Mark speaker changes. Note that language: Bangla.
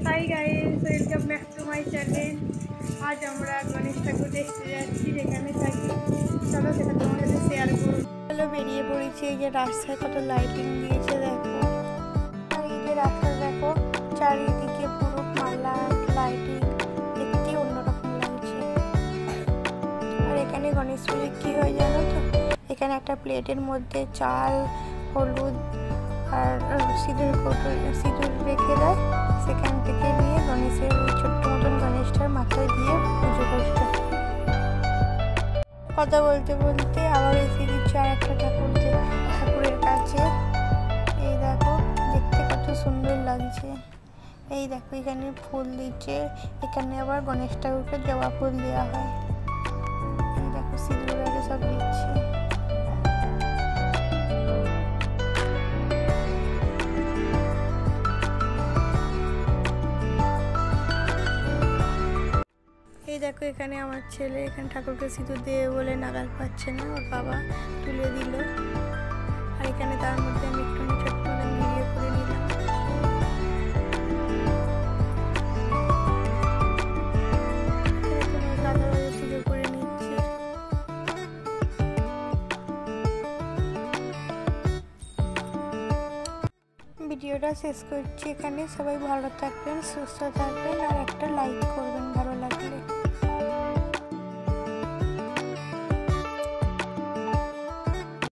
Speaker 1: Hi guys, welcome back to my channel. আজ আমরা গণেশ ঠাকুর দেখতে যাচ্ছি, যেখানে থাকি। চলো সেটা তোমার সাথে শেয়ার করবো। চলো বেরিয়ে পড়েছি। এই যে রাস্তায় কত লাইটিং দিয়েছে দেখো, আর এই যে রাস্তা দেখো, চারিদিকে পুরো মালা লাইটিং, দেখতে অন্যরকম লাগছে। আর এখানে গণেশ পুজো কি হয় জানো তো, এখানে একটা প্লেটের মধ্যে চাল, হলুদ আর সিঁদুর রেখে দেয়, সেখান থেকে নিয়ে গণেশের ওই ছোট্ট মতন গণেশটার মাথায় দিয়ে পুজো করতে। কথা বলতে বলতে আবার এসে দিচ্ছে আর একটা ঠাকুরের কাছে। এই দেখো, দেখতে কত সুন্দর লাগছে। এই দেখো, এখানে ফুল দিচ্ছে, এখানে আবার গণেশ ঠাকুরকে জবা ফুল দেওয়া হয়। এই দেখো, সিঁদুর আরে সব দিচ্ছে। এই দেখো, এখানে আমার ছেলে এখানে ঠাকুরকে সিঁদুর দেবে বলে নাগাল পাচ্ছে না, ওর বাবা তুলে দিল। আর এখানে তার মধ্যে আমি একটু ছোট্ট মতন ভিডিও করে নিলাম। দাদাভাই পুজো করে নিচ্ছে। ভিডিওটা শেষ করছি এখানে। সবাই ভালো থাকবেন, সুস্থ থাকবেন, আর একটা লাইক করবেন।